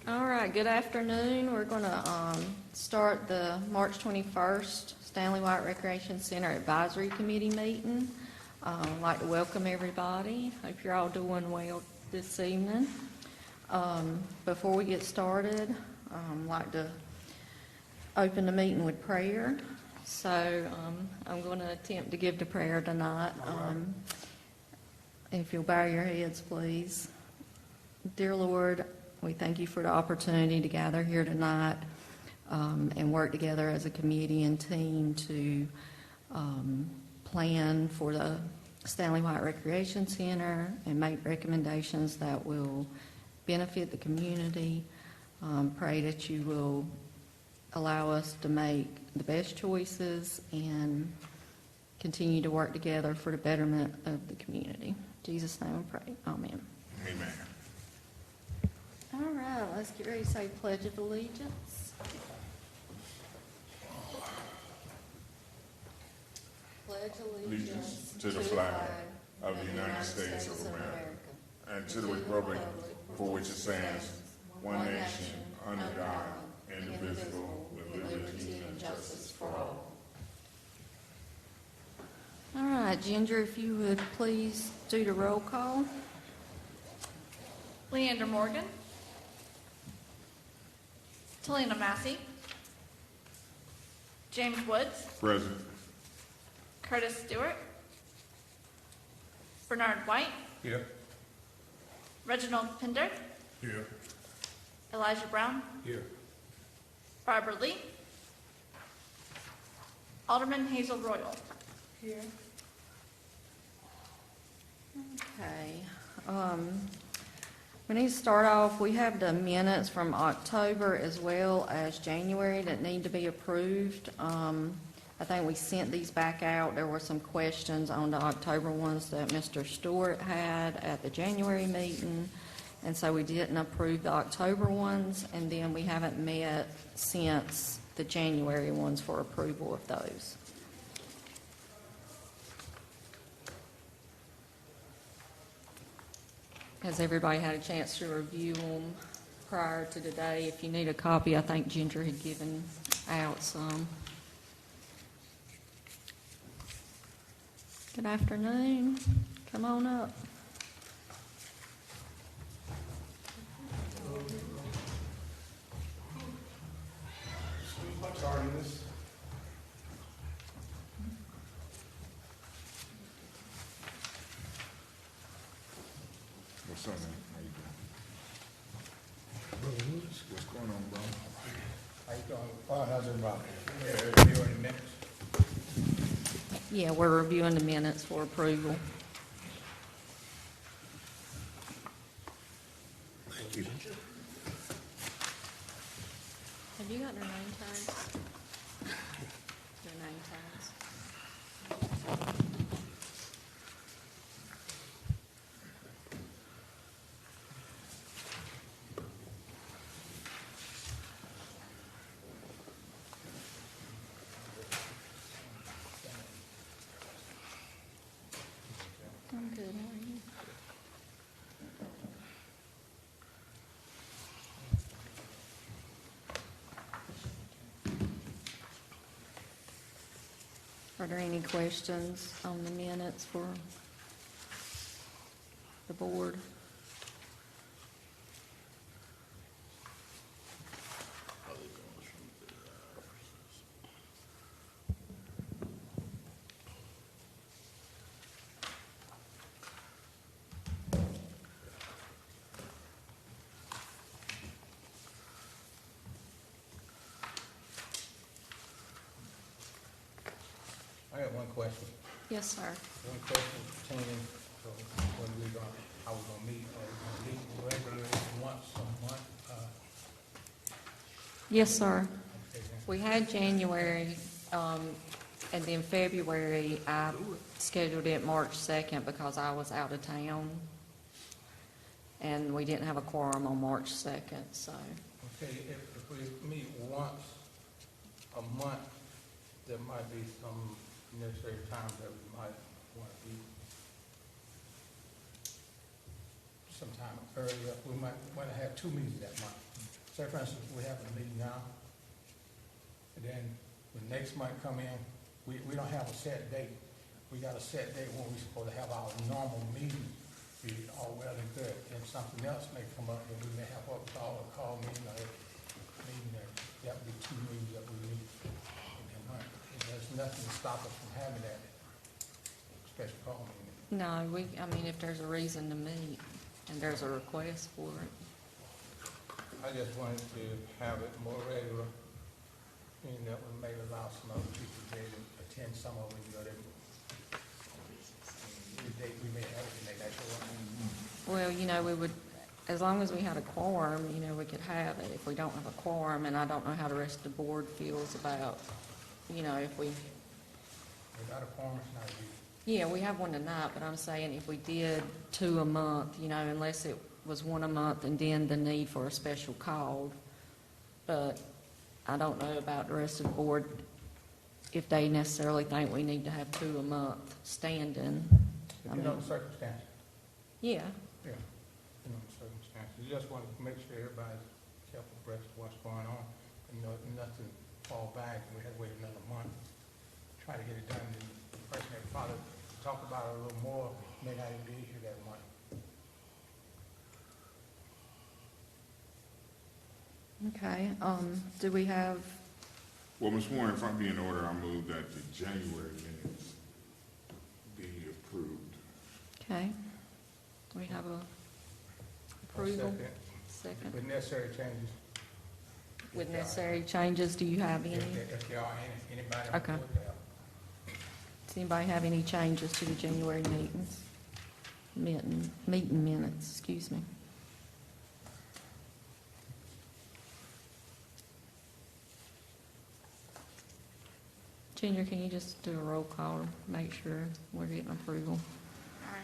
All right, good afternoon. We're going to start the March 21st Stanley White Recreation Center Advisory Committee meeting. I'd like to welcome everybody. Hope you're all doing well this evening. Before we get started, I'd like to open the meeting with prayer. So I'm going to attempt to give the prayer tonight. If you'll bow your heads, please. Dear Lord, we thank you for the opportunity to gather here tonight and work together as a committee and team to plan for the Stanley White Recreation Center and make recommendations that will benefit the community. Pray that you will allow us to make the best choices and continue to work together for the betterment of the community. In Jesus' name we pray. Amen. Amen. All right, let's get ready to say Pledge of Allegiance. Pledge allegiance to the flag of the United States of America and to the republic for which it stands, one nation, under God, indivisible, with liberty and justice for all. All right, Ginger, if you would please do the roll call. Leander Morgan, Talina Massey, James Woods, Present. Curtis Stewart, Bernard White, Here. Reginald Pinder, Here. Elijah Brown, Here. Barbara Lee, Alderman Hazel Royal. Here. Okay. We need to start off, we have the minutes from October as well as January that need to be approved. I think we sent these back out. There were some questions on the October ones that Mr. Stewart had at the January meeting, and so we didn't approve the October ones, and then we haven't met since the January ones for approval of those. Has everybody had a chance to review them prior to today? If you need a copy, I think Ginger had given out some. Good afternoon. Come on up. What's up, man? How you doing? What's going on, bro? How you doing? Oh, how's everybody? Yeah, you in the mix? Yeah, we're reviewing the minutes for approval. Thank you. Have you got their name tags? Their name tags. I'm good, how are you? Are there any questions on the minutes for the board? I got one question. Yes, sir. One question pertaining to when I was gonna meet, regularly once a month. Yes, sir. Okay, then. We had January, and then February, I scheduled it March 2nd because I was out of town. And we didn't have a quorum on March 2nd, so. Okay, if we meet once a month, there might be some necessary times that we might want to be sometime earlier. We might want to have two meetings that month. say for instance, we have a meeting now, and then when next month come in, we don't have a set date. We got a set date when we're supposed to have our normal meeting, be all well and good. And something else may come up, and we may have what we call a call meeting, or a meeting that would be 2 meetings that we need in a month. And there's nothing to stop us from having that special call meeting. No, I mean, if there's a reason to meet and there's a request for it. I just wanted to have it more regular, meaning that we may allow some other people to attend some of it, you know, the date we may have it, and they actually Well, you know, we would, as long as we had a quorum, you know, we could have it. If we don't have a quorum, and I don't know how the rest of the board feels about, you know, if we, without a quorum, it's not due. yeah, we have one tonight, but I'm saying if we did 2 a month, you know, unless it was 1 a month and then the need for a special call. But I don't know about the rest of the board, if they necessarily think we need to have 2 a month standing. Depending on the circumstances. Yeah, Yeah, depending on the circumstances. You just want to make sure everybody's kept abreast of what's going on, and nothing fall back, and we had to wait another month, try to get it done, and the person that probably talk about it a little more may not even be here that month. okay, do we have, Well, Ms. Warren, if I be in order, I move that the January minutes be approved. okay, do we have a approval? Second. With necessary changes. With necessary changes, do you have any? If there are anybody on Okay. the board that Does anybody have any changes to the January meetings? Meeting minutes, excuse me. Junior, can you just do a roll call, make sure we're getting approval? All right.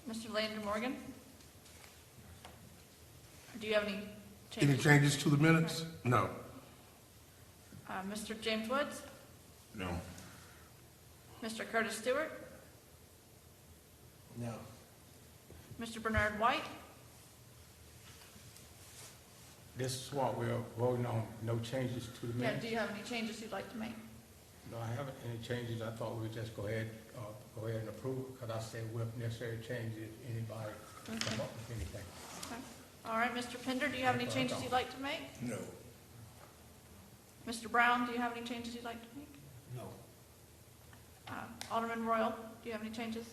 Mr. Landon Morgan? Do you have any Any changes? changes to the minutes? No. Mr. James Woods? No. Mr. Curtis Stewart? No. Mr. Bernard White? This is what we're voting on, no changes to the Yeah, minutes? do you have any changes you'd like to make? No, I haven't any changes. I thought we would just go ahead and approve it, because I said with necessary changes, if anybody come up with anything. Okay. All right, Mr. Pender, do you have any changes you'd like to make? No. Mr. Brown, do you have any changes you'd like to make? No. Alderman Royal, do you have any changes?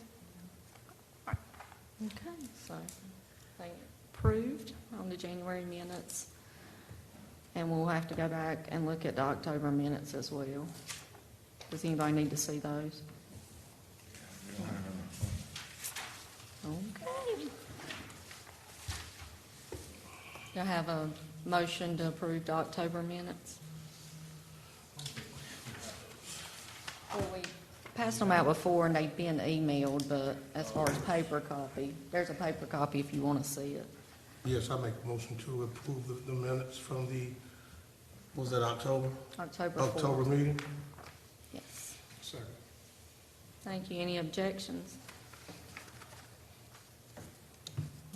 Okay, so, they approved on the January minutes. And we'll have to go back and look at the October minutes as well. Does anybody need to see those? Okay. Do I have a motion to approve the October minutes? Well, we passed them out before and they've been emailed, but as far as paper copy, there's a paper copy if you want to see it. Yes, I make a motion to approve the minutes from the, was that October? October 4th. October meeting? Yes. Second. Thank you. Any objections?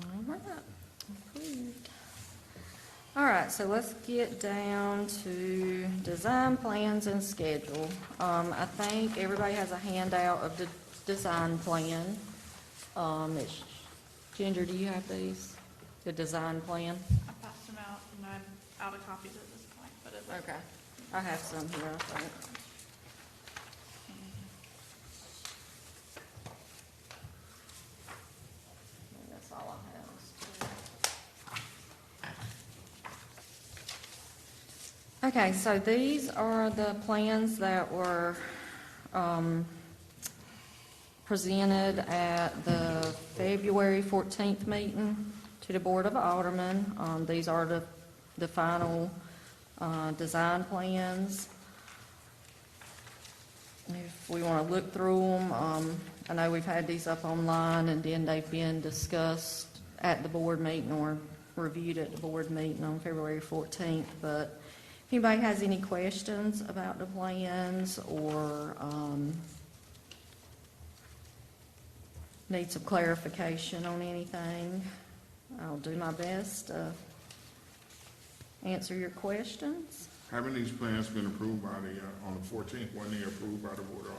All right, approved. All right, so let's get down to design plans and schedule. I think everybody has a handout of the design plan. Ginger, do you have these? The design plan? I passed them out, and I'm out of copies at this point, but it's Okay. I have some here, I think. That's all I have. Okay, so these are the plans that were presented at the February 14th meeting to the Board of Aldermen. These are the final design plans. If we want to look through them, I know we've had these up online, and then they've been discussed at the board meeting or reviewed at the board meeting on February 14th. But if anybody has any questions about the plans or need some clarification on anything, I'll do my best to answer your questions. Haven't these plans been approved by the, on the 14th, weren't they approved by the board of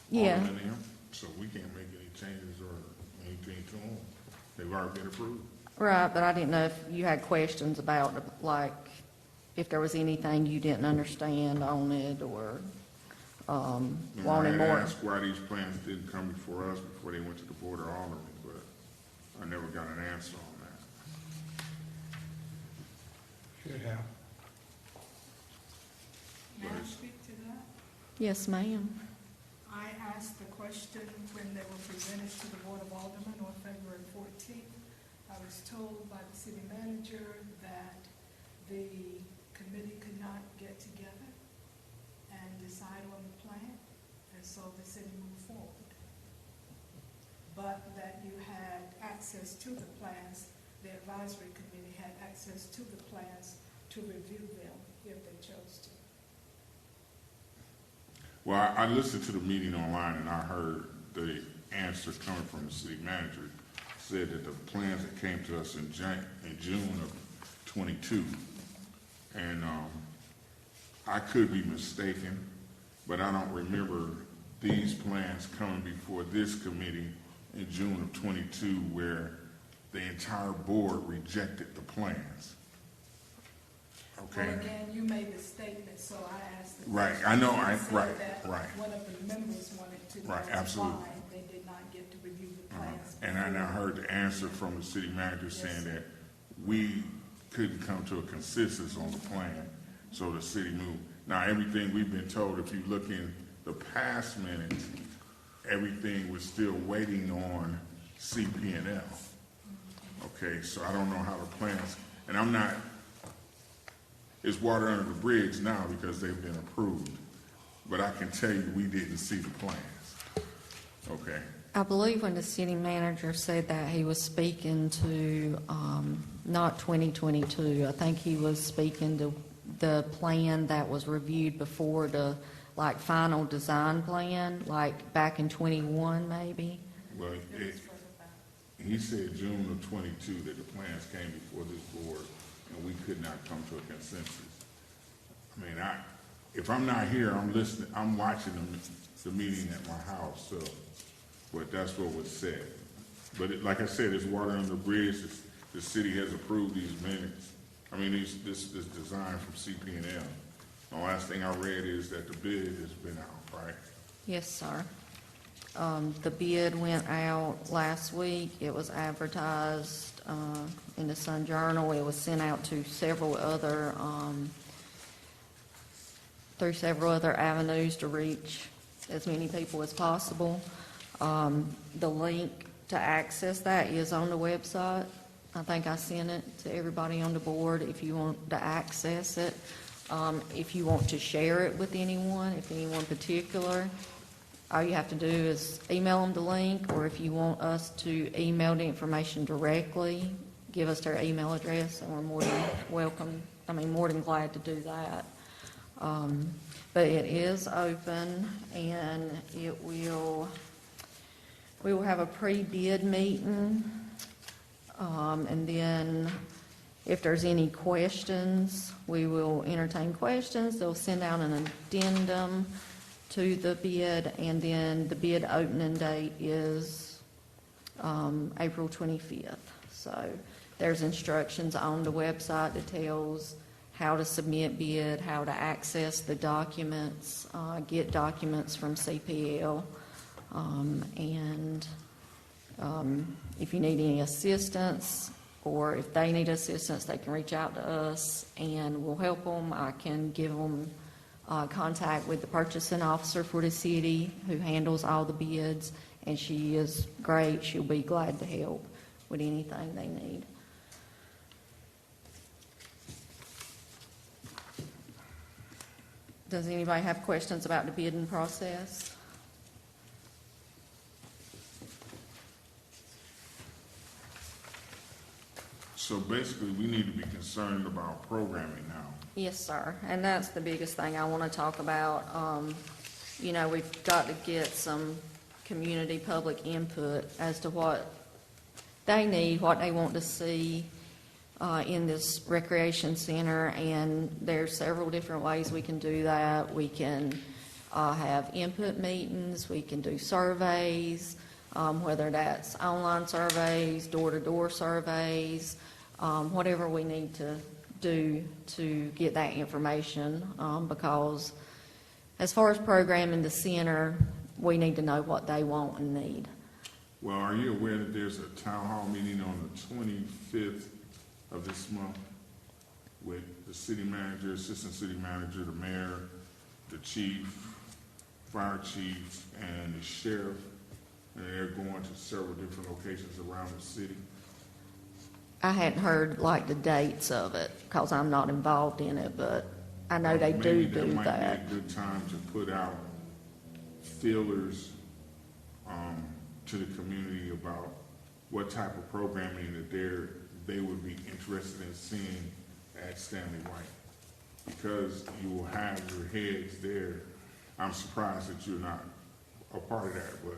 Yeah. Aldermen and them? So we can't make any changes or anything to them. They've already been approved. Right, but I didn't know if you had questions about, like, if there was anything you didn't understand on it, or, And wanted I more. had asked why these plans didn't come before us before they went to the board of Aldermen, but I never got an answer on that. Should have. May I speak to that? Yes, ma'am. I asked the question when they were presented to the Board of Aldermen on February 14th. I was told by the city manager that the committee could not get together and decide on the plan, and so the city moved forward. But that you had access to the plans, the advisory committee had access to the plans to review them if they chose to. Well, I listened to the meeting online and I heard the answer coming from the city manager said that the plans that came to us in June of 22, and I could be mistaken, but I don't remember these plans coming before this committee in June of 22 where the entire board rejected the plans. Okay? Well, again, you made the statement, so I asked the Right, question. I know, You said right, that right. One of the members wanted to know Right, absolutely. why they did not get to review the plans. And I now heard the answer from the city manager saying that we couldn't come to a consensus on the plan, so the city moved. Now, everything we've been told, if you look in the past minutes, everything was still waiting on CP&L. Okay, so I don't know how the plans, and I'm not, it's water under the bridge now because they've been approved, but I can tell you we didn't see the plans. Okay? I believe when the city manager said that, he was speaking to, not 2022. I think he was speaking to the plan that was reviewed before the, like, final design plan, like back in 21 maybe. Well, he said June of 22 that the plans came before this board and we could not come to a consensus. I mean, if I'm not here, I'm listening, I'm watching the meeting at my house, so, but that's what was said. But like I said, it's water under the bridge. The city has approved these minutes. I mean, this design from CP&L. The last thing I read is that the bid has been out, right? Yes, sir. The bid went out last week. It was advertised in the Sun Journal. It was sent out to several other, through several other avenues to reach as many people as possible. The link to access that is on the website. I think I sent it to everybody on the board if you want to access it. If you want to share it with anyone, if anyone particular, all you have to do is email them the link, or if you want us to email the information directly, give us their email address, and we're more than glad to do that. But it is open, and we will have a pre-bid meeting, and then if there's any questions, we will entertain questions. They'll send out an addendum to the bid, and then the bid opening date is April 25th. So there's instructions on the website that tells how to submit bid, how to access the documents, get documents from CPL, and if you need any assistance, or if they need assistance, they can reach out to us and we'll help them. I can give them contact with the purchasing officer for the city who handles all the bids, and she is great. She'll be glad to help with anything they need. Does anybody have questions about the bidding process? So basically, we need to be concerned about programming now. Yes, sir, and that's the biggest thing I want to talk about. You know, we've got to get some community public input as to what they need, what they want to see in this recreation center, and there's several different ways we can do that. We can have input meetings, we can do surveys, whether that's online surveys, door-to-door surveys, whatever we need to do to get that information, because as far as programming the center, we need to know what they want and need. Well, are you aware that there's a town hall meeting on the 25th of this month with the city manager, assistant city manager, the mayor, the chief, fire chief, and the sheriff, and they're going to several different locations around the city? I hadn't heard like the dates of it, because I'm not involved in it, but I know they do Maybe do might that. be a good time to put out feelers to the community about what type of programming that they would be interested in seeing at Stanley White. Because you will have your heads there. I'm surprised that you're not a part of that, but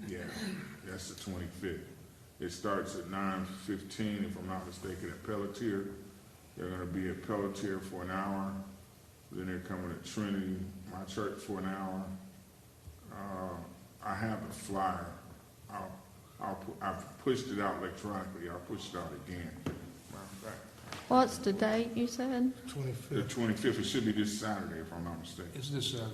yeah, that's the 25th. It starts at 9:15, if I'm not mistaken, at Pelletier. They're gonna be at Pelletier for an hour. Then they're coming to Trinity, my church, for an hour. I have the flyer. I've pushed it out electronically. I'll push it out again. Matter of fact, What's the date you said? the 25th. 25th, it should be this Saturday, if I'm not mistaken. It's this Saturday.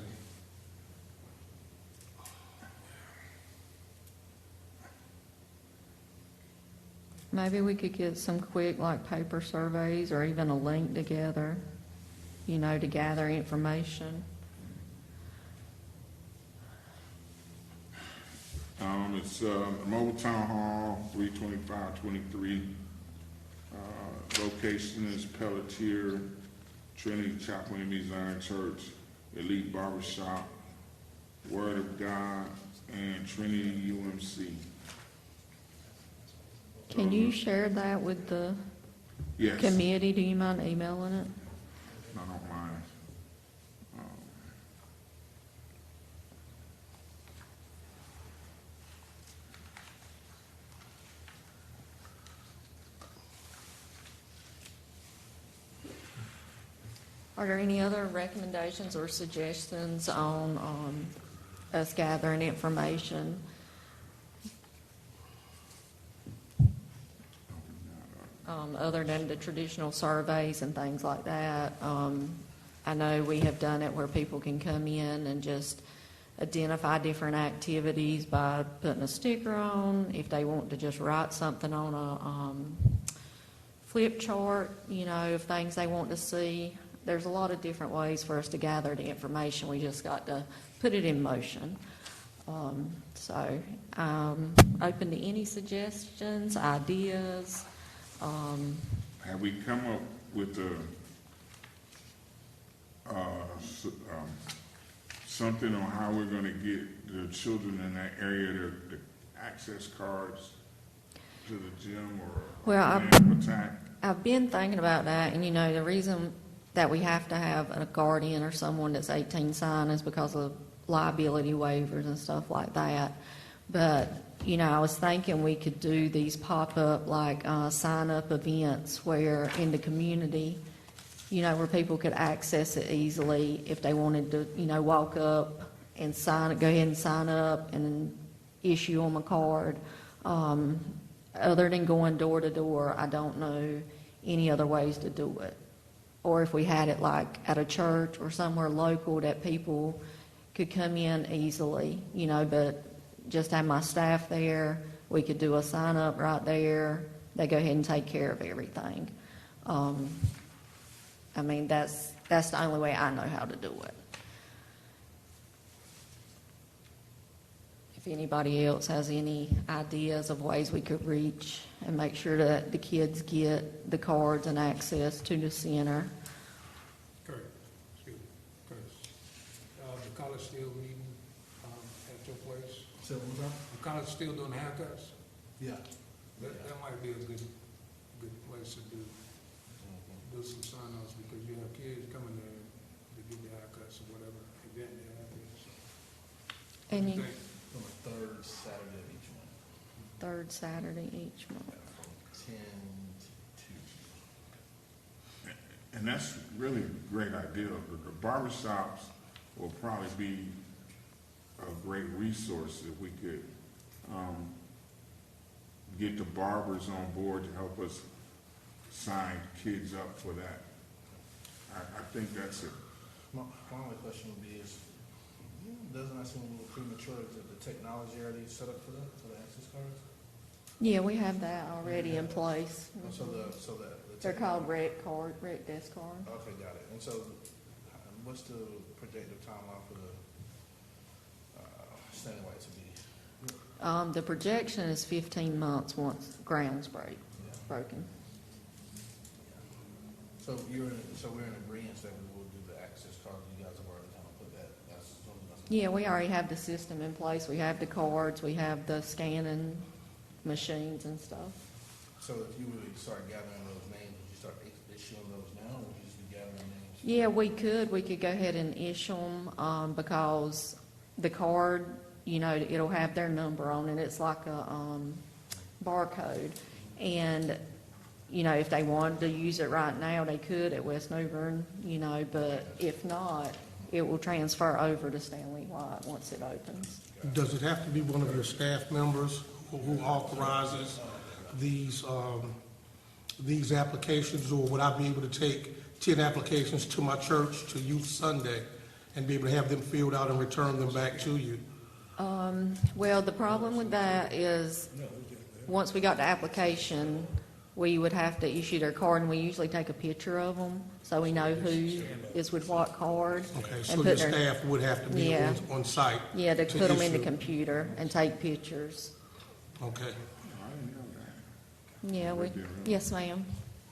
Maybe we could get some quick, like, paper surveys or even a link together, to gather information. It's Mobile Town Hall, 32523. Location is Pelletier, Trinity Chapel and Zion Church, Elite Barbershop, Word of God, and Trinity UMC. Can you share that with the Yes, committee? Do you mind emailing it? I don't mind. Are there any other recommendations or suggestions on us gathering information? Other than the traditional surveys and things like that? I know we have done it where people can come in and just identify different activities by putting a sticker on. If they want to just write something on a flip chart, of things they want to see. There's a lot of different ways for us to gather the information. We just got to put it in motion. So open to any suggestions, ideas. Have we come up with something on how we're going to get the children in that area the access cards to the gym or Well, attack? I've been thinking about that, and the reason that we have to have a guardian or someone that's 18 sign is because of liability waivers and stuff like that. But, I was thinking we could do these pop-up, like, sign-up events where in the community, where people could access it easily if they wanted to, walk up and go ahead and sign up and issue them a card. Other than going door to door, I don't know any other ways to do it. Or if we had it like at a church or somewhere local that people could come in easily, but just have my staff there. We could do a sign up right there. They go ahead and take care of everything. That's the only way I know how to do it. If anybody else has any ideas of ways we could reach and make sure that the kids get the cards and access to the center. Kurt, excuse me, Curtis. The college still meeting at your place? So, what's up? The college still doing haircuts? Yeah. That might be a good place to do some sign-offs, because you have kids coming there to get their haircuts or whatever event they have here. So, what do you And think? On the third Saturday of each month. third Saturday each month. 10 to 2. And that's really a great idea. The barbershops will probably be a great resource if we could get the barbers on board to help us sign kids up for that. I think that's it. My only question would be is, doesn't that seem a little premature? Is it the technology already set up for the access cards? Yeah, we have that already in place. So the They're called rec desk card. Okay, got it. And so, what's the projected timeline for the Stanley White to be? The projection is 15 months once ground's broken. So we're in agreement that we will do the access card. You guys have already kind of put that. That's something that's. Yeah, we already have the system in place. We have the cards, we have the scanning machines and stuff. So if you would start gathering those names, would you start issuing those now, or would you just be gathering names? Yeah, we could go ahead and issue them, because the card, it'll have their number on it. It's like a, barcode. And, if they wanted to use it right now, they could at West New Bern, but if not, it will transfer over to Stanley White once it opens. Does it have to be one of your staff members who authorizes these applications, or would I be able to take 10 applications to my church to Youth Sunday and be able to have them filled out and return them back to you? Well, the problem with that is, once we got the application, we would have to issue their card, and we usually take a picture of them, so we know who is with what card. Okay, and so put your their- staff would have to be Yeah. on site? Yeah, to put them in the issue. computer and take pictures. Okay. I didn't know that. Yeah, yes, ma'am.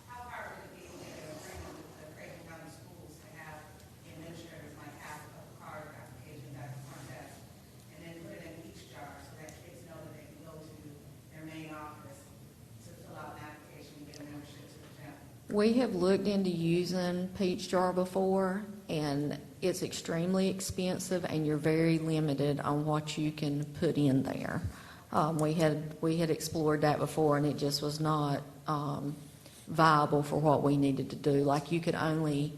How hard would it be to get an agreement with the Creighton County Schools to have the administrators like have a card application at the front desk, and then put it in each jar so that kids know that they can go to their main office to fill out an application and get a membership to the gym? We have looked into using Peach Jar before, and it's extremely expensive, and you're very limited on what you can put in there. We had explored that before, and it just was not viable for what we needed to do. Like, you could only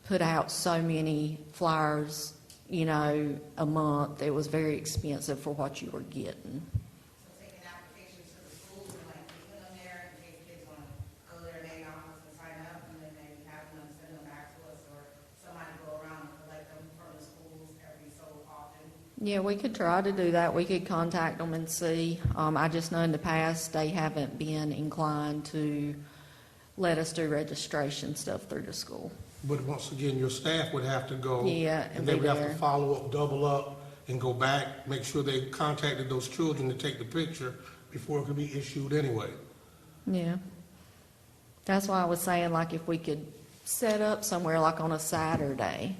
put out so many flyers, a month. It was very expensive for what you were getting. So taking applications to the schools and like leaving them there in case kids want to go to their main office and sign up, and then maybe have them send them back to us, or somebody go around and collect them from the schools every so often. Yeah, we could try to do that. We could contact them and see. I just know in the past, they haven't been inclined to let us do registration stuff through the school. But once again, your staff would have to go. Yeah, And and they be would have to there. follow up, double up, and go back, make sure they contacted those children to take the picture before it could be issued anyway. Yeah. That's why I was saying, like, if we could set up somewhere like on a Saturday,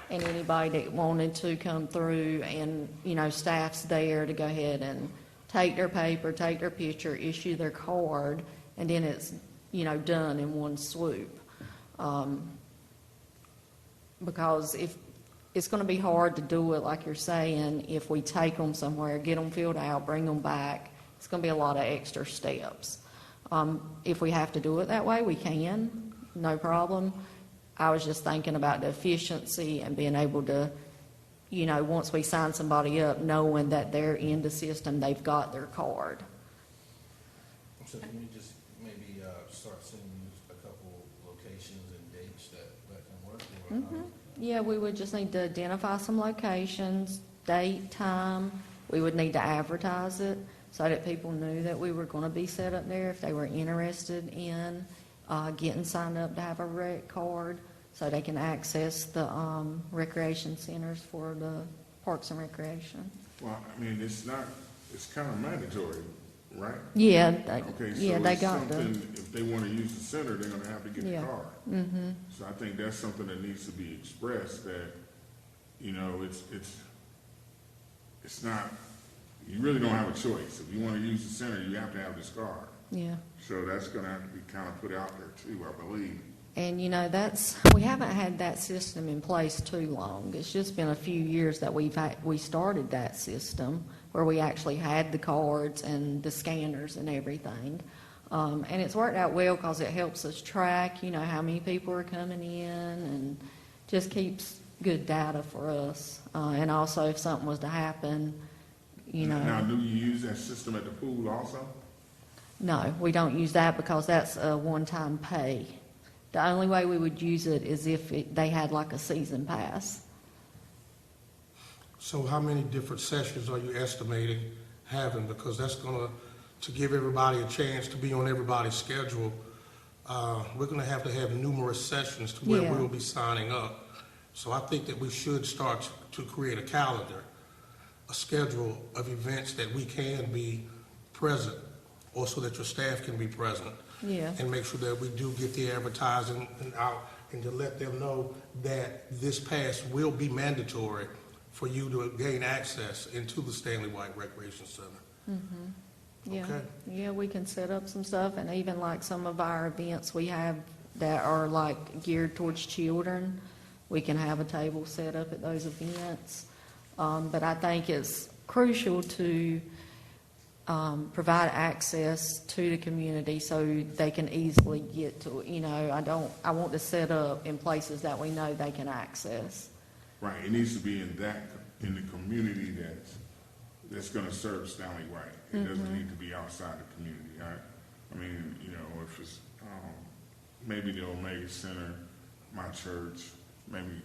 and anybody that wanted to come through and, staff's there to go ahead and take their paper, take their picture, issue their card, and then it's, done in one swoop. Because if, it's gonna be hard to do it, like you're saying, if we take them somewhere, get them filled out, bring them back, it's gonna be a lot of extra steps. If we have to do it that way, we can, no problem. I was just thinking about the efficiency and being able to, once we sign somebody up, knowing that they're in the system, they've got their card. So can we just maybe start sending you a couple locations and dates that can work? Or, Yeah, we would just need to identify some locations, date, time. We would need to advertise it so that people knew that we were gonna be set up there if they were interested in getting signed up to have a rec card, so they can access the recreation centers for the Parks and Recreation. Well, it's kind of mandatory, right? Yeah, Okay, so yeah, they it's got something, the, if they want to use the center, they're going to have to get the Yeah. card. So I think that's something that needs to be expressed, that, it's not, you really don't have a choice. If you want to use the center, you have to have this card. yeah. So that's going to have to be kind of put out there too, I believe. And, we haven't had that system in place too long. It's just been a few years that we started that system. where we actually had the cards and the scanners and everything. And it's worked out well because it helps us track, how many people are coming in, and just keeps good data for us. And also if something was to happen, Now, do you use that system at the pool also? No, we don't use that because that's a one-time pay. The only way we would use it is if they had like a season pass. So how many different sessions are you estimating having? Because that's gonna, to give everybody a chance to be on everybody's schedule, we're gonna have numerous sessions to where Yeah. we'll be signing up. So I think that we should start to create a calendar, a schedule of events that we can be present, also that your staff can be present. Yeah. And make sure that we do get the advertising out, and to let them know that this pass will be mandatory for you to gain access into the Stanley White Recreation Center. Yeah, Okay. yeah, we can set up some stuff, and even like some of our events we have that are like geared towards children, we can have a table set up at those events. But I think it's crucial to provide access to the community so they can easily get to it. I want to set up in places that we know they can access. Right, it needs to be in the community that's gonna serve Stanley White. It doesn't need to be outside the community, right? I mean, if it's, maybe the Omega Center, my church, maybe,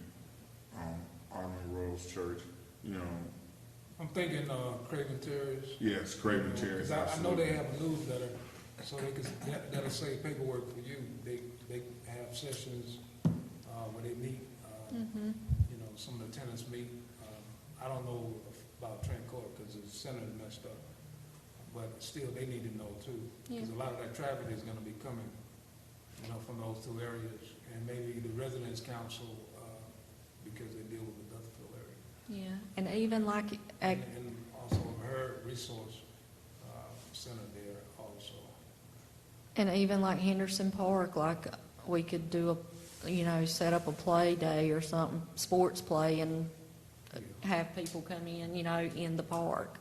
Alderman Royal's church, I'm thinking, Craven Terrace. yes, Craven Terrace. Because I know they have a newsletter, so that'll save paperwork for you. They have sessions, where they meet, some of the tenants meet. I don't know about Trent Court because the center is messed up, but still they need to know too. Because a lot of that traffic is gonna be coming, from those two areas, and maybe the residents council, because they deal with the Duffield area. Yeah, and even like And also her resource, center there also. And even like Henderson Park, like we could do set up a play day or something, sports play, and have people come in, in the park.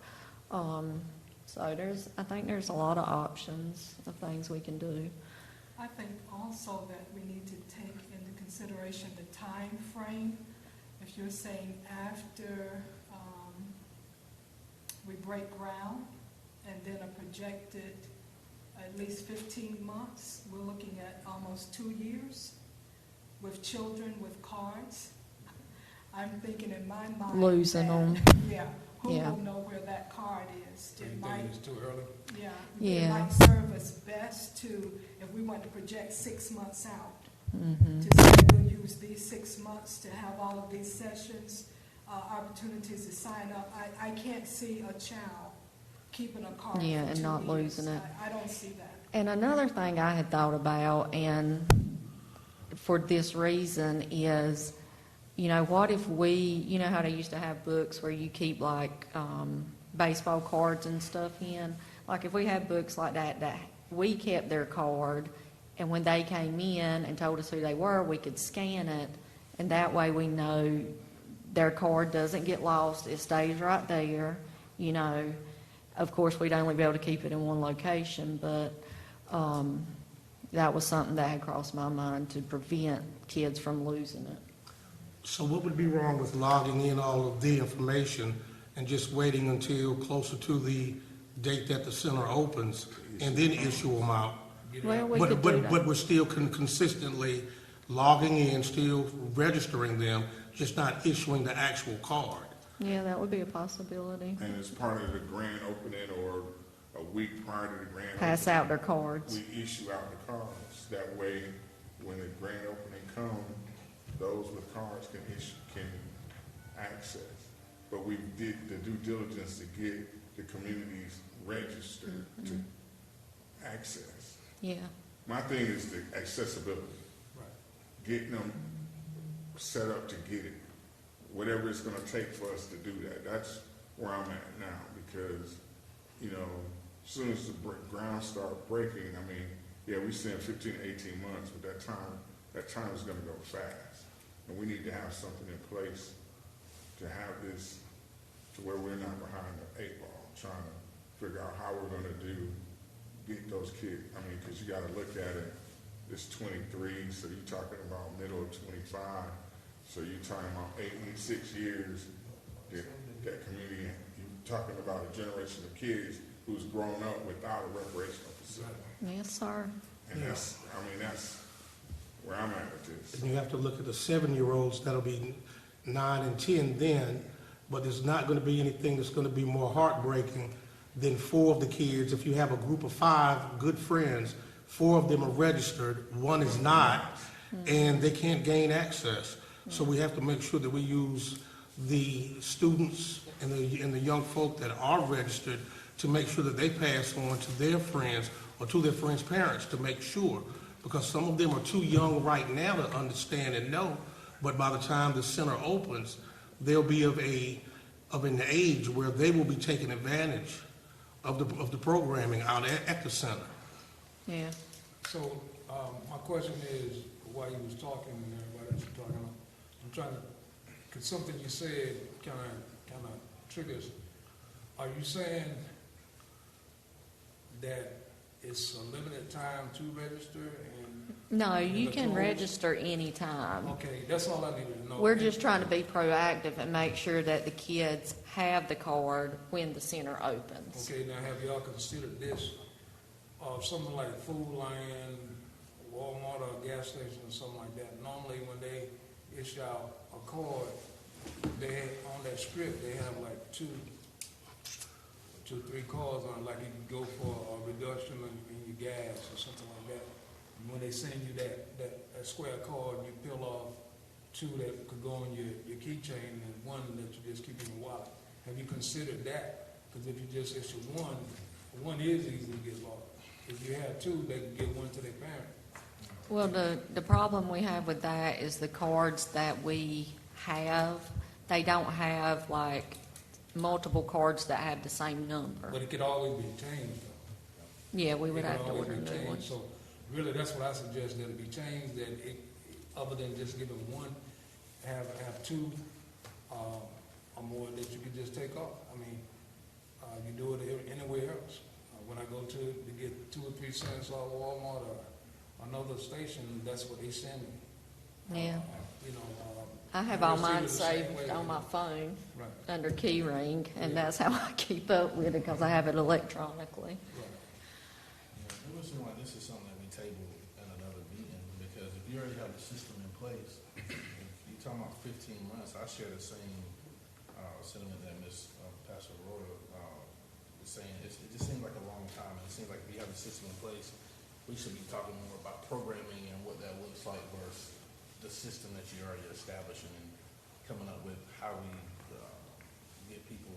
So I think there's a lot of options of things we can do. I think also that we need to take into consideration the time frame. If you're saying after we break ground and then a projected at least 15 months, we're looking at almost 2 years with children with cards. I'm thinking in my mind. Losing them. Yeah, who Yeah. will know where that card is? So you It think might, it's too early? yeah, Yeah. it might serve us best to, if we want to project 6 months out, to say we'll use these 6 months to have all of these sessions, opportunities to sign up. I can't see a child keeping a card Yeah, for and 2 not years. losing it. I don't see that. And another thing I had thought about, and for this reason, is, what if we, how they used to have books where you keep like baseball cards and stuff in? Like if we had books like that we kept their card, and when they came in and told us who they were, we could scan it, and that way we know their card doesn't get lost, it stays right there. Of course, we'd only be able to keep it in one location, but that was something that had crossed my mind to prevent kids from losing it. So what would be wrong with logging in all of the information and just waiting until closer to the date that the center opens and then issue them out? Well, we could do But that. we're still consistently logging in, still registering them, just not issuing the actual card. Yeah, that would be a possibility. And as part of the grand opening or a week prior to the grand Pass opening, out their cards. we issue out the cards. That way, when the grand opening comes, those with cards can access. But we did the due diligence to get the communities registered to access. Yeah, My thing is the accessibility. Right. Getting them set up to get it. Whatever it's gonna take for us to do that. That's where I'm at now, because, as soon as the ground start breaking, we saying 15 to 18 months, but that time is gonna go fast. And we need to have something in place to have this, to where we're not behind the 8 ball. trying to figure out how we're gonna get those kids. I mean, cause you gotta look at it, it's 23, so you're talking about middle of 25. So you're talking about 6 years, that community, you're talking about a generation of kids who's grown up without a recreational facility. Yes, sir. And that's where I'm at with this. And you have to look at the 7-year-olds that'll be 9 and 10 then, but there's not going to be anything that's going to be more heartbreaking than 4 of the kids. If you have a group of 5 good friends, 4 of them are registered, 1 is not, and they can't gain access. So we have to make sure that we use the students and the young folk that are registered to make sure that they pass on to their friends or to their friends' parents to make sure, because some of them are too young right now to understand and know, but by the time the center opens, they'll be of an age where they will be taking advantage of the programming out at the center. Yeah. So, my question is, while you was talking and everybody else was talking, I'm trying to, because something you said kind of triggers. Are you saying that it's a limited time to register and? No, you the can tolls? register anytime. Okay, that's all I needed to know. We're just trying to be proactive and make sure that the kids have the card when the center opens. Okay, now have y'all considered this, something like Food Lion, Walmart or a gas station or something like that? Normally when they issue out a card, they, on that script, they have like two, 3 cards on it, like you can go for a reduction in your gas or something like that. And when they send you that square card, you peel off 2 that could go on your keychain and 1 that you just keep in your wallet. Have you considered that? Because if you just issue 1 is easy to get lost. If you have 2, they can give 1 to their parent. Well, the problem we have with that is the cards that we have, they don't have like multiple cards that have the same number. But it could always be changed though. Yeah, we would It could have to always order be new changed. ones. So really, that's what I suggest, that it be changed, that it, other than just giving 1, have 2 or more that you could just take off. I mean, you do it anywhere else. When I go to get 2 or 3 cents off Walmart or another station, that's what they send me. Yeah. You know, I have I all just do mine it the same saved way. on my phone Right, under key ring, and Yeah. that's how I keep up with it, because I have it electronically. right. Yeah, it would seem like this is something that we table in another meeting, because if you already have a system in place, if you're talking about 15 months, I share the same sentiment that Ms. Pastor Royal is saying. It just seems like a long time, and it seems like we have a system in place. We should be talking more about programming and what that looks like versus the system that you're already establishing and coming up with how we get people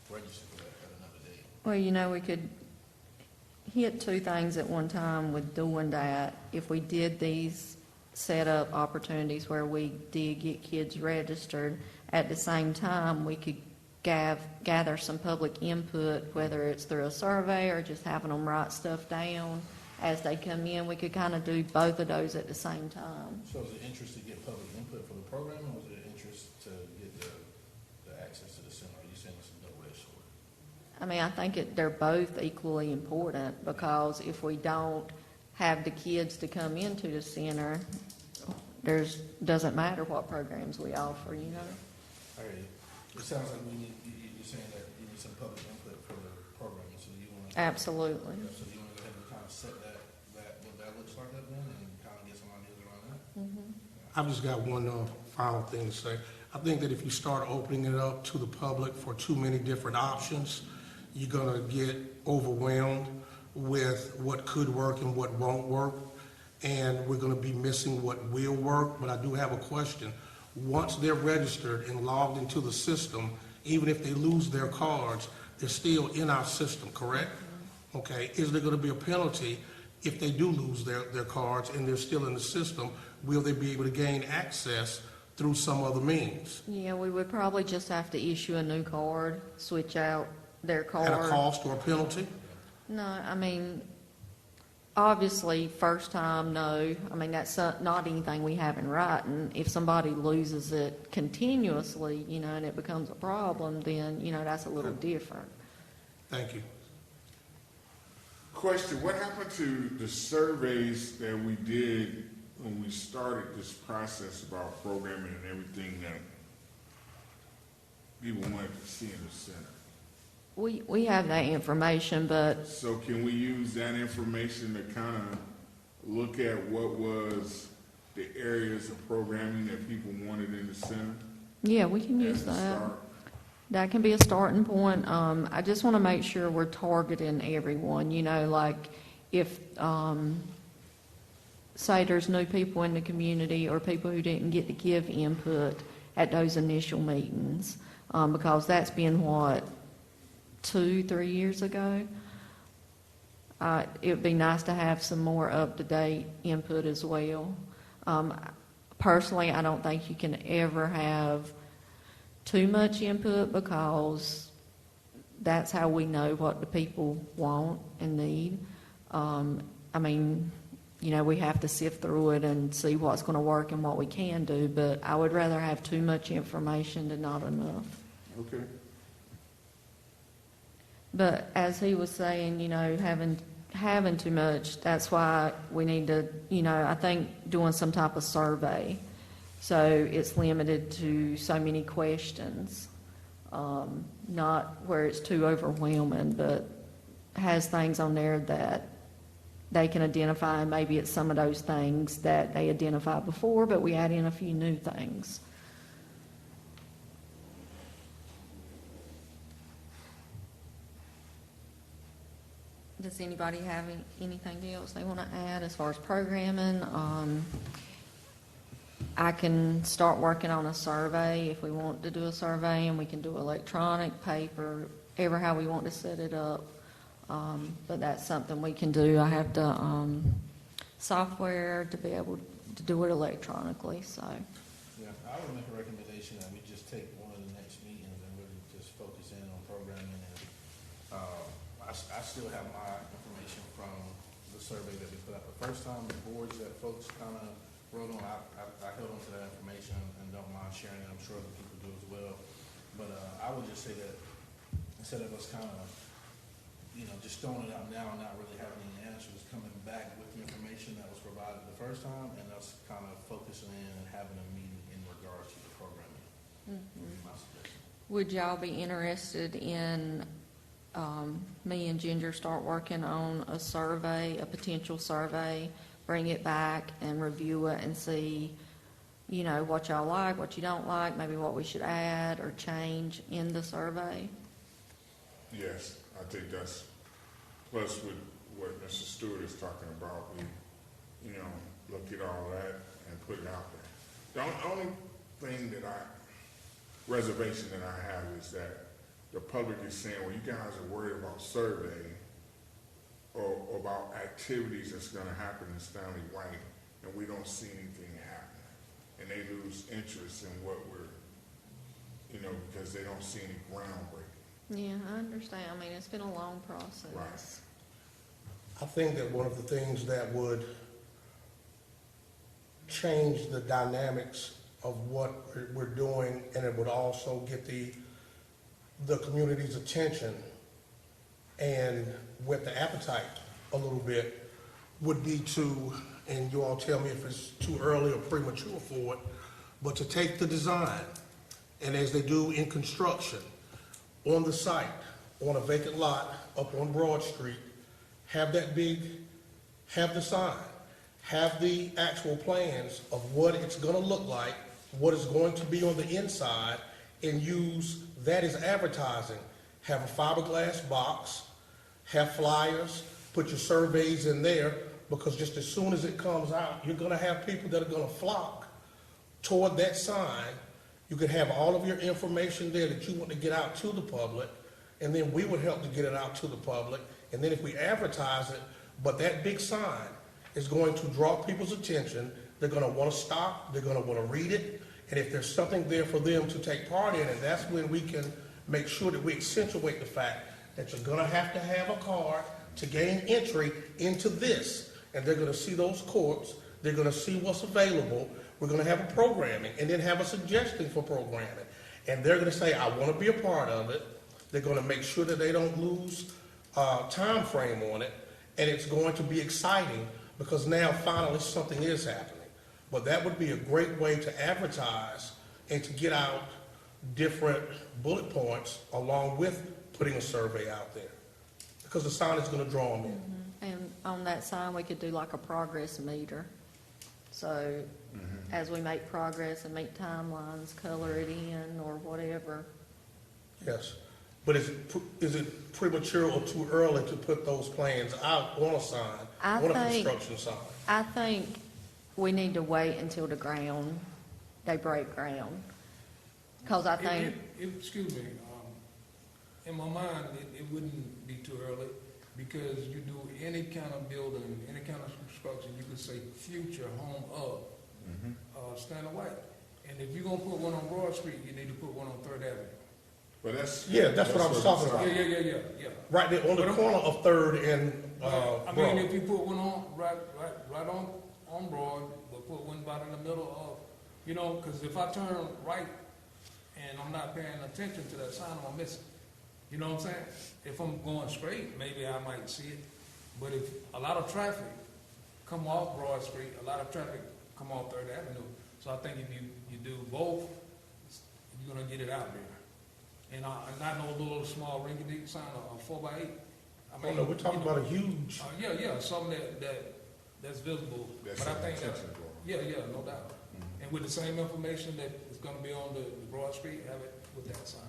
registered for that at another date. Well, we could hit 2 things at one time with doing that. If we did these set up opportunities where we did get kids registered, at the same time, we could gather some public input, whether it's through a survey or just having them write stuff down as they come in. We could kind of do both of those at the same time. So is it interest to get public input for the program, or was it interest to get the access to the center? Are you saying it's a double-edged sword? I mean, I think they're both equally important, because if we don't have the kids to come into the center, doesn't matter what programs we offer, I hear you. It sounds like you're saying that you need some public input for the program, so you want to. Absolutely. So you want to go ahead and kind of set what that looks like up then, and kind of get some ideas around that? I've just got one final thing to say. I think that if you start opening it up to the public for too many different options, you're going to get overwhelmed with what could work and what won't work, and we're going to be missing what will work. But I do have a question. Once they're registered and logged into the system, even if they lose their cards, they're still in our system, correct? Okay, is there going to be a penalty if they do lose their cards and they're still in the system? Will they be able to gain access through some other means? Yeah, we would probably just have to issue a new card, switch out their card. At a cost or a penalty? No, I mean, obviously, first time, no. I mean, that's not anything we have in writing. If somebody loses it continuously, and it becomes a problem, then, that's a little different. Thank you. Question, what happened to the surveys that we did when we started this process about programming and everything that people wanted to see in the center? We have that information, but So can we use that information to kind of look at what was the areas of programming that people wanted in the center? yeah, we can use as a that. start? That can be a starting point. I just want to make sure we're targeting everyone, you know, like if, say there's new people in the community or people who didn't get to give input at those initial meetings, because that's been what, 2-3 years ago? It would be nice to have some more up-to-date input as well. Personally, I don't think you can ever have too much input because that's how we know what the people want and need. I mean, you know, we have to sift through it and see what's going to work and what we can do, but I would rather have too much information than not enough. Okay. But as he was saying, you know, having too much, that's why we need to, you know, I think doing some type of survey. So it's limited to so many questions, not where it's too overwhelming, but has things on there that they can identify, and maybe it's some of those things that they identified before, but we add in a few new things. Does anybody have anything else they want to add as far as programming? I can start working on a survey if we want to do a survey, and we can do electronic, paper, ever how we want to set it up. But that's something we can do. I have the software to be able to do it electronically, so. Yeah, I would make a recommendation that we just take one of the next meetings and really just focus in on programming. And I still have my information from the survey that we put out the first time, the boards that folks kind of wrote on. I held on to that information and don't mind sharing it. I'm sure other people do as well. But I would just say that instead of us kind of, you know, just throwing it out now and not really having any answers, coming back with the information that was provided the first time, and us kind of focusing in and having a meeting in regards to the programming. Would be my suggestion. Would y'all be interested in me and Ginger start working on a survey, a potential survey, bring it back and review it and see, you know, what y'all like, what you don't like, maybe what we should add or change in the survey? Yes, I think that's, plus with what Mr. Stewart is talking about, we, you know, look at all that and put it out there. The only thing reservation that I have is that the public is saying, well, you guys are worried about surveying or about activities that's gonna happen in Stanley White, and we don't see anything happening. And they lose interest in what we're, you know, because they don't see any groundbreaking. Yeah, I understand. I mean, it's been a long process. Right. I think that one of the things that would change the dynamics of what we're doing, and it would also get the community's attention and whet the appetite a little bit, would be to, and you all tell me if it's too early or premature for it, but to take the design, and as they do in construction, on the site, on a vacant lot up on Broad Street, have the sign, have the actual plans of what it's gonna look like, what is going to be on the inside, and use that as advertising. Have a fiberglass box, have flyers, put your surveys in there, because just as soon as it comes out, you're gonna have people that are gonna flock toward that sign. You could have all of your information there that you want to get out to the public, and then we would help to get it out to the public. And then if we advertise it, but that big sign is going to draw people's attention, they're gonna wanna stop, they're gonna wanna read it, and if there's something there for them to take part in, and that's when we can make sure that we accentuate the fact that you're gonna have a card to gain entry into this. And they're gonna see those courts, they're gonna see what's available, we're gonna have a programming, and then have a suggestion for programming. And they're gonna say, I wanna be a part of it, They're gonna make sure that they don't lose time frame on it, and it's going to be exciting because now finally something is happening. But that would be a great way to advertise and to get out different bullet points along with putting a survey out there, because the sign is gonna draw them in. And on that sign, we could do like a progress meter. So as we make progress and make timelines, color it in or whatever. Yes, but is it premature or too early to put those plans out on a sign, I on a think- construction sign? I think we need to wait until they break ground. Because I think, Excuse me, in my mind, it wouldn't be too early, because you do any kind of building, any kind of construction, you could say future home of, Stanley White. And if you're gonna put one on Broad Street, you need to put one on Third Avenue. But that's. Yeah, that's what I was talking about. Yeah. Right there on the corner of Third and, I mean, Broad. if you put one on, right on Broad, but put one about in the middle of, you know, because if I turn right and I'm not paying attention to that sign, I'm gonna miss it. You know what I'm saying? If I'm going straight, maybe I might see it. But if a lot of traffic come off Broad Street, a lot of traffic come off Third Avenue. So I think if you do both, you're gonna get it out there. And not no little small rinky-dink sign, a 4x8. Oh, no, we're talking about a huge, Yeah, something that's visible. That's But I think that, intentional. yeah, no doubt. And with the same information that is gonna be on the Broad Street, have it with that sign.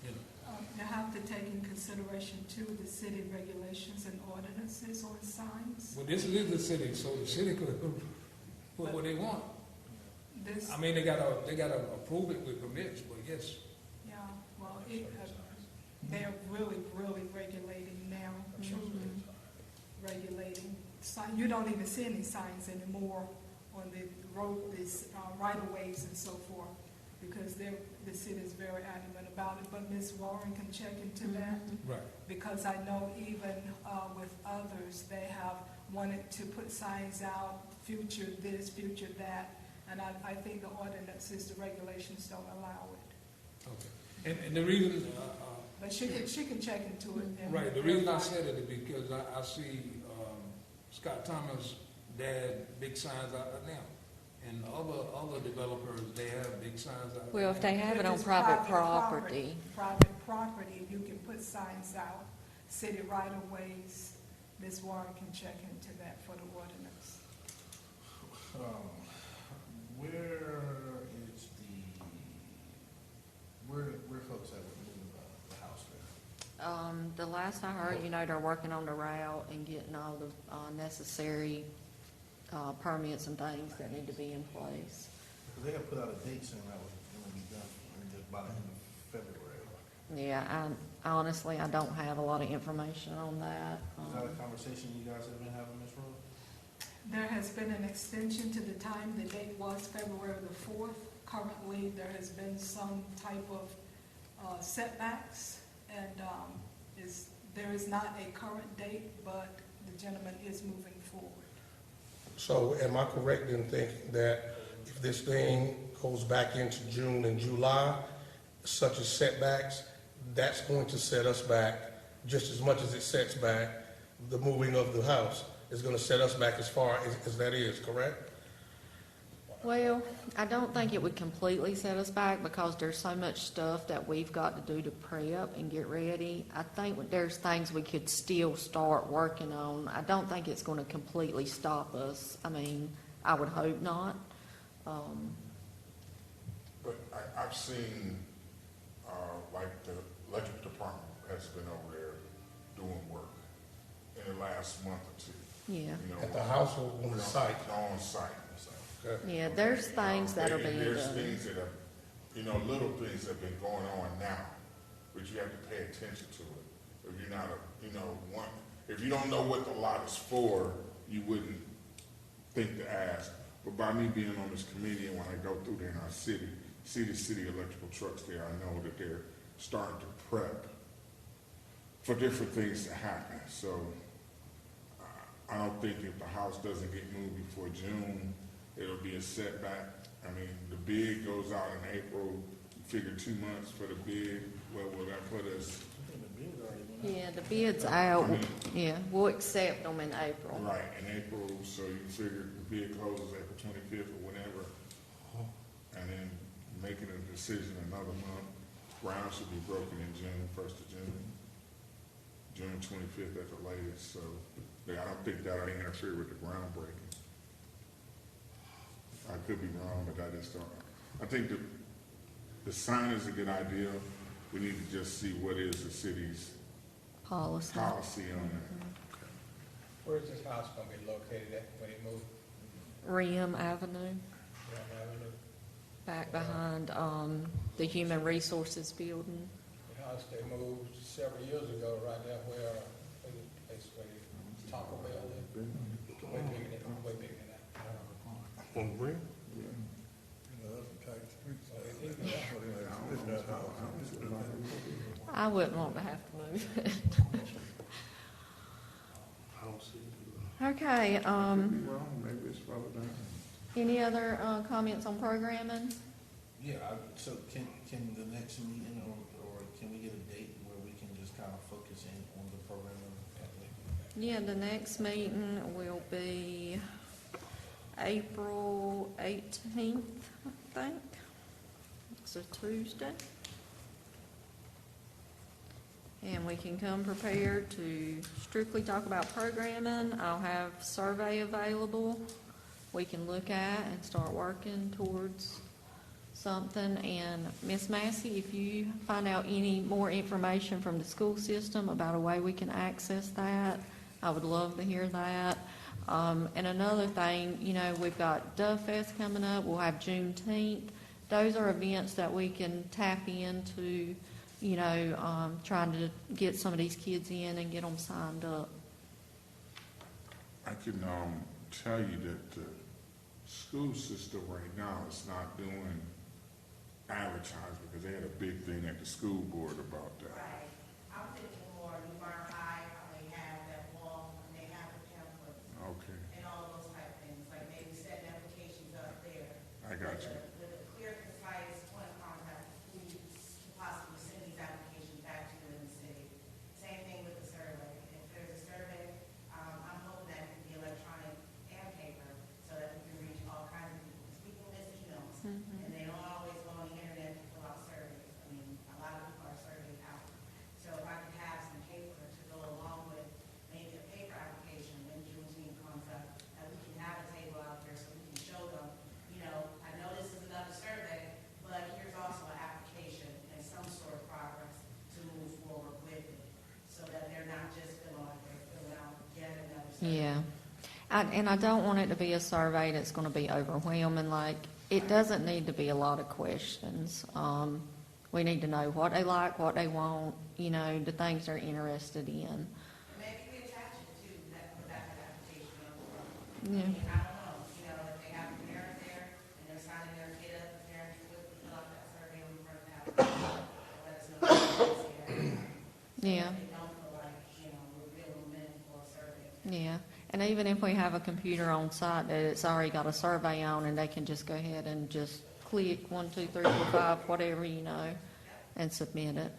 You know, You have to take in consideration too, the city regulations and ordinances on signs. well, this is the city, so the city could put what they want. This, I mean, they gotta approve it with permits, but yes. yeah, well, they're really regulating now, truly regulating. You don't even see any signs anymore on the road, these right-of-ways and so forth, because the city is very adamant about it. But Ms. Warren can check into that, Right. because I know even with others, they have wanted to put signs out, future this, future that, and I think the ordinances, the regulations don't allow it. Okay. And the reason, But she can check into it. And right, the reason I verify. said it is because I see Scott Thomas' dad, big signs out there now. And other developers, they have big signs out there. well, if they have it If on it's private property, Private property, you can put signs out, city right-of-ways. Ms. Warren can check into that for the ordinance. Where folks at with moving the house there? the last I heard, they're working on the route and getting all the necessary permits and things that need to be in place. Because they had put out a date saying that was gonna be done by the end of February. Yeah, honestly, I don't have a lot of information on that. Is that a conversation you guys have been having, Ms. Rose? There has been an extension to the time. The date was February the 4th. Currently, there has been some type of setbacks, and there is not a current date, but the gentleman is moving forward. so am I correct in thinking that if this thing goes back into June and July, such as setbacks, that's going to set us back just as much as it sets back the moving of the house? Is going to set us back as far as that is, correct? Well, I don't think it would completely set us back because there's so much stuff that we've got to do to prep and get ready. I think there's things we could still start working on. I don't think it's going to completely stop us. I mean, I would hope not. But I've seen, like the electric department has been over there doing work in the last month or two. Yeah, At the house or on the site? On site. Okay. yeah, there's things that are being There's done. things that have, little things that have been going on now, but you have to pay attention to it. If you're not if you don't know what the lot is for, you wouldn't think to ask. But by me being on this committee and when I go through there in our city, see the city electrical trucks there, I know that they're starting to prep for different things to happen. So I don't think if the house doesn't get moved before June, it'll be a setback. I mean, the bid goes out in April, figure 2 months for the bid, what will that put us? I think the bid already went out. Yeah, the bid's out, yeah, we'll accept them in April. Right, in April, so you figure the bid closes April 25th or whenever, and then making a decision another month. Ground should be broken in June, 1st of June, June 25th at the latest, so I don't think that'll interfere with the groundbreaking. I could be wrong, but I just don't. I think the sign is a good idea. We need to just see what is the city's Policy. policy on that. Where is this house gonna be located at when it moves? Rim Avenue, Ram Avenue? back behind, the Human Resources Building. The house they moved several years ago, right there where, basically, Taco Bell is. Way bigger than that. On Green? I wouldn't want to have to move it. I don't see it. Okay, Could be wrong, maybe it's further down. any other, comments on programming? Yeah, so can the next meeting, or can we get a date where we can just kind of focus in on the programming? Yeah, the next meeting will be April 18th, I think. It's a Tuesday. And we can come prepared to strictly talk about programming. I'll have survey available we can look at and start working towards something. And Miss Massey, if you find out any more information from the school system about a way we can access that, I would love to hear that. And another thing, you know, we've got Dove Fest coming up. We'll have Juneteenth. Those are events that we can tap into, you know, trying to get some of these kids in and get them signed up. I can tell you that the school system right now is not doing advertising because they had a big thing at the school board about that. Right. I'm thinking more New Bern High, how they have that wall, and they have the templates Okay, and all those type of things, like maybe setting applications up there. I got you. With a clear, concise point of contact, who to possibly send these applications back to in the city. Same thing with the survey. If there's a survey, I'm hoping that it can be electronic and paper, so that we can reach all kinds of people. Because people miss emails, and they don't always go on the internet to fill out surveys. I mean, a lot of people are surveyed out. So if I could have some paper to go along with maybe a paper application when Juneteenth comes up, that we can have a table out there so we can show them, you know, I know this is another survey, but here's also an application and some sort of progress to move forward with it, so that they're not just feeling like they're filling out yet another survey. Yeah. And I don't want it to be a survey that's going to be overwhelming. Like, it doesn't need to be a lot of questions. We need to know what they like, what they want, you know, the things they're interested in. And maybe we attach it to that, put that application on the front. Yeah. I mean, I don't know, you know, if they have a parent there and they're signing their kid up, the parents would fill out that survey on the front of the application. Let us know if they're there. Yeah. They don't feel like, you know, we're filling them in for a survey. Yeah, and even if we have a computer on site that it's already got a survey on, and they can just go ahead and just click 1, 2, 3, 4, 5, whatever, you know, and submit it.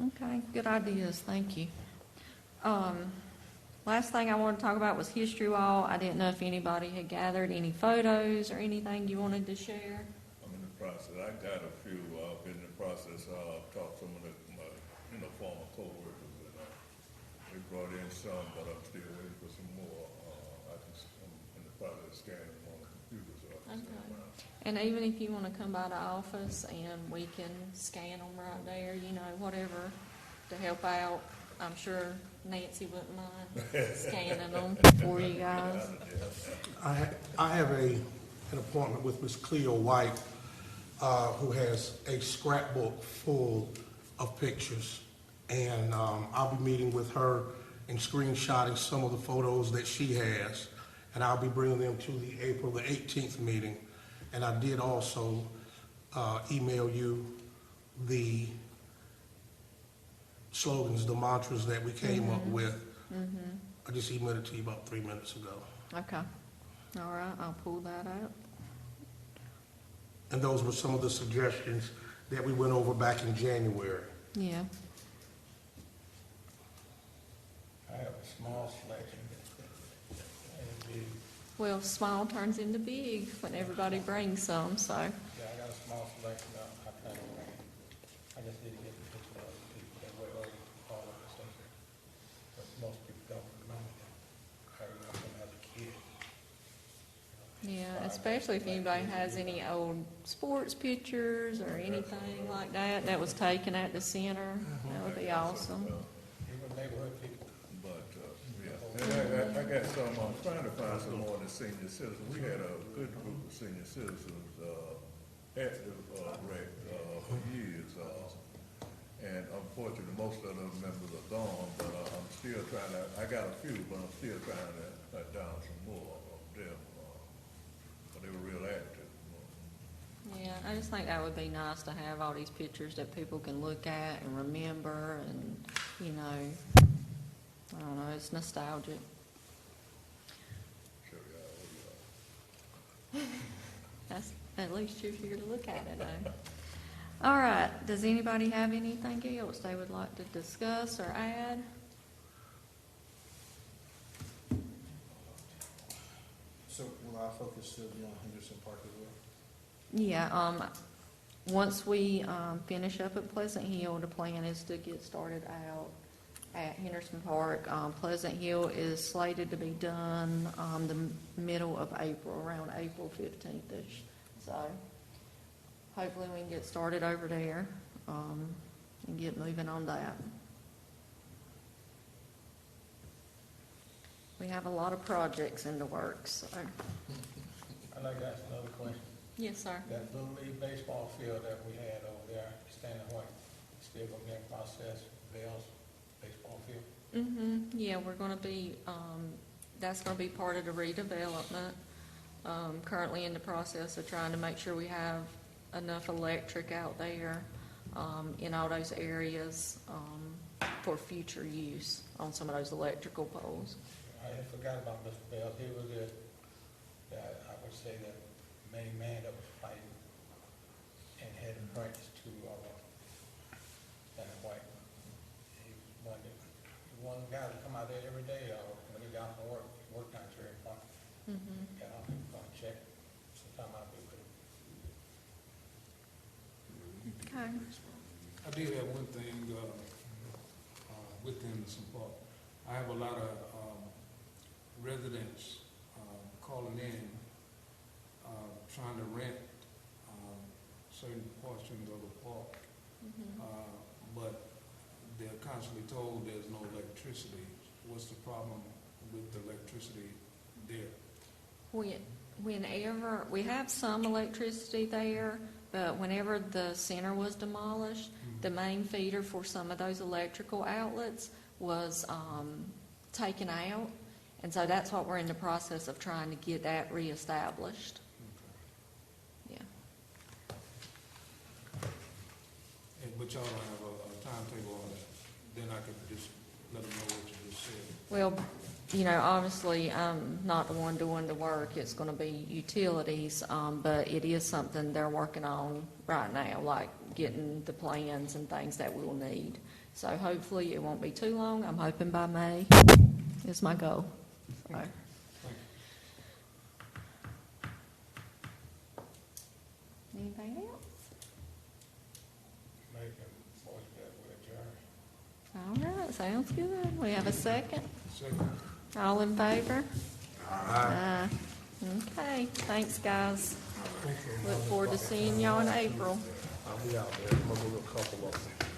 Okay, good ideas, thank you. Last thing I wanted to talk about was History Wall. I didn't know if anybody had gathered any photos or anything you wanted to share. I'm in the process. I got a few. I've been in the process. Talked to some of my former co-workers, and they brought in some, but I'm still waiting for some more. I'm in the process of scanning them on the computer, so I can send them out. And even if you want to come by the office and we can scan them right there, you know, whatever, to help out, I'm sure Nancy wouldn't mind scanning them for you guys. I have an appointment with Miss Cleo White, who has a scrapbook full of pictures. And I'll be meeting with her and screenshotting some of the photos that she has. And I'll be bringing them to the April the 18th meeting. And I did also email you the slogans, the mantras that we came up with. I just emailed it to you about 3 minutes ago. Okay. All right, I'll pull that out. And those were some of the suggestions that we went over back in January. Yeah. I have a small selection. And the, Well, small turns into big when everybody brings some, so. yeah, I got a small selection. I kind of, I just need to get the picture of the people that went over all of the stuff. But most people don't remember them. I remember them as a kid. Yeah, especially if anybody has any old sports pictures or anything like that that was taken at the center, that would be awesome. Even neighborhood people. But, yeah, and I got some, I'm trying to find some more of the senior citizens. We had a good group of senior citizens, at the, rec, for years, and unfortunately, most of those members are gone, but, I'm still trying to, I got a few, but I'm still trying to cut down some more of them, but they were real active. Yeah, I just think that would be nice to have all these pictures that people can look at and remember and, you know, I don't know, it's nostalgic. Show y'all, That's, at least you're here to look at it, eh? All right, does anybody have anything else they would like to discuss or add? So will our focus still be on Henderson Park as well? Yeah, once we, finish up at Pleasant Hill, the plan is to get started out at Henderson Park. Pleasant Hill is slated to be done, the middle of April, around April 15th-ish. So hopefully we can get started over there, and get moving on that. We have a lot of projects in the works, so. I'd like to ask another question. Yes, sir. That Little League baseball field that we had over there, Stanley White, still gonna be in process, Bell's baseball field? Yeah, we're gonna be, that's gonna be part of the redevelopment. Currently in the process of trying to make sure we have enough electric out there, in all those areas, for future use on some of those electrical poles. I had forgot about Mr. Bell. He was I would say, the main man that was fighting and had a branch to Stanley White. He was one guy that come out there every day, when he got from work, worked out here in front. Got out and gonna check sometime out there with him. Okay. I did have one thing, with Henderson Park. I have a lot of, residents, calling in, trying to rent, certain portions of the park. But they're constantly told there's no electricity. What's the problem with the electricity there? Whenever, we have some electricity there, but whenever the center was demolished, the main feeder for some of those electrical outlets was, taken out. And so that's what we're in the process of trying to get that reestablished. Yeah. But y'all don't have a timetable on that, then I could just let them know what you just said. Well, you know, obviously, I'm not the one doing the work. It's going to be utilities, but it is something they're working on right now, like getting the plans and things that we'll need. So hopefully it won't be too long. I'm hoping by May is my goal. So. Anything else? Make a motion that we adjourn. All right, sounds good. We have a second. Second. All in favor? Aye. Okay, thanks, guys. Look forward to seeing y'all in April. I'll be out there. I'm gonna do a couple of them.